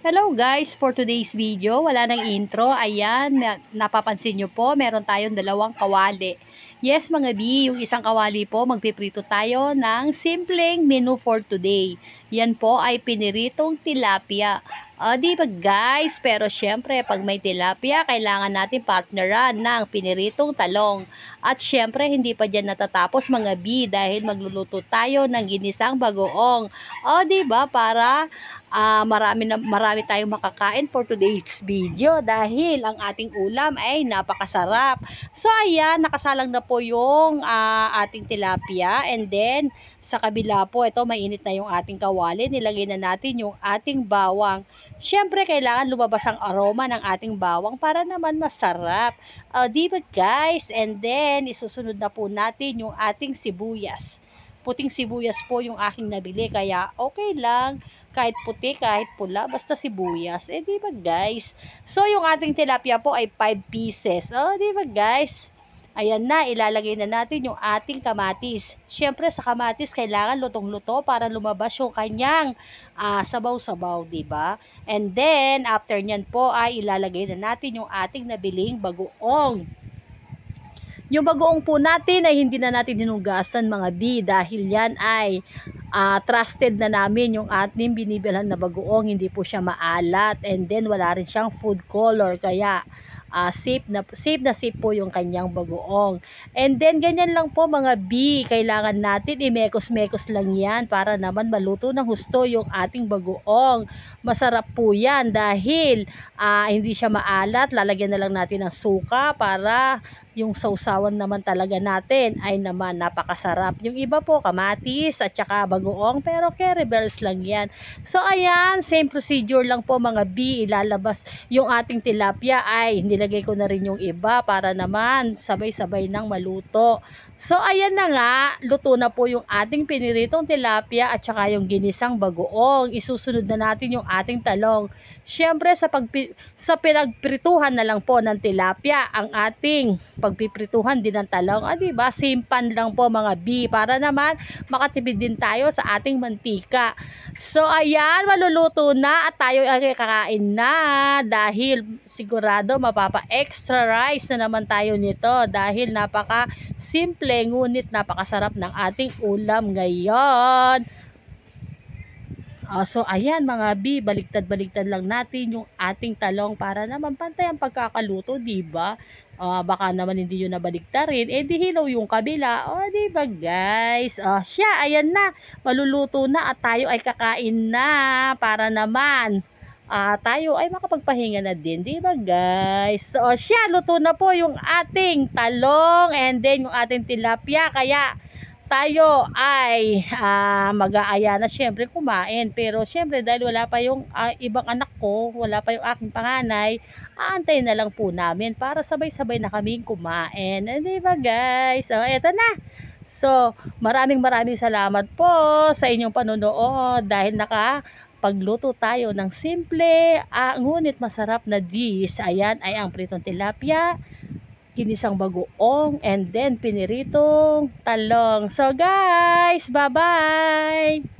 Hello guys, for today's video, wala nang intro. Ayan, napapansin nyo po, meron tayong dalawang kawali. Yes mga B, yung isang kawali po, magpiprito tayo ng simpleng menu for today. Yan po ay piniritong tilapia. Di ba guys? Pero syempre, pag may tilapia, kailangan natin partneran ng piniritong talong. At syempre, hindi pa dyan natatapos mga B dahil magluluto tayo ng ginisang bagoong. Di ba? Para marami tayong makakain for today's video dahil ang ating ulam ay napakasarap. So ayan, nakasalang na po yung ating tilapia, and then sa kabila po, ito mainit na yung ating kawali, nilagay na natin yung ating bawang. Syempre kailangan lumabas ang aroma ng ating bawang para naman masarap. Di ba guys? And then isusunod na po natin yung ating sibuyas. Puting sibuyas po yung aking nabili, kaya okay lang kahit puti, kahit pula, basta sibuyas. Di ba guys? So yung ating tilapia po ay 5 pieces. Di ba guys? Ayan na, ilalagay na natin yung ating kamatis. Syempre sa kamatis kailangan lutong-luto para lumabas yung kanyang sabaw-sabaw, di ba? And then after nyan po ay ilalagay na natin yung ating nabiling bagoong. Yung bagoong po natin ay hindi na natin hinugasan mga B dahil yan ay trusted na namin yung ating binibilhan na bagoong, hindi po siya maalat, and then wala rin siyang food color, kaya safe na safe po yung kanyang bagoong. And then ganyan lang po mga B, kailangan natin imekos-mekos lang yan para naman maluto ng husto yung ating bagoong. Masarap po yan dahil hindi siya maalat. Lalagyan na lang natin ng suka para yung sausawan naman talaga natin ay naman napakasarap. Yung iba po kamatis at saka bagoong, pero curry bells lang yan. So ayan, same procedure lang po mga B, ilalabas yung ating tilapia ay nilagay ko na rin yung iba para naman sabay-sabay nang maluto. So ayan na nga, luto na po yung ating piniritong tilapia at saka yung ginisang bagoong. Isusunod na natin yung ating talong. Syempre sa pinagprituhan na lang po ng tilapia ang ating pagpiprituhan din ng talong. Diba? Simpan lang po mga B para naman makatipid din tayo sa ating mantika. So ayan, maluluto na at tayo ay kakain na dahil sigurado mapapa-extra rice na naman tayo nito dahil napaka simple ngunit napakasarap ng ating ulam ngayon. So ayan mga B, baliktad-baliktad lang natin yung ating talong para naman pantay ang pagkakaluto, diba? Baka naman hindi yun nabaliktarin, di hilaw yung kabila. Diba guys? Siya, ayan na, maluluto na at tayo ay kakain na para naman tayo ay makapagpahinga na din, diba guys? So siya, luto na po yung ating talong and then yung ating tilapia, kaya tayo ay mag-aaya na syempre kumain. Pero syempre dahil wala pa yung ibang anak ko, wala pa yung aking panganay, aantayin na lang po namin para sabay-sabay na kaming kumain. Diba guys? So eto na. So maraming salamat po sa inyong panonood dahil pagluto tayo ng simple ngunit masarap na dish. Ayan ay ang pritong tilapia, ginisang bagoong, and then piniritong talong. So guys, bye-bye!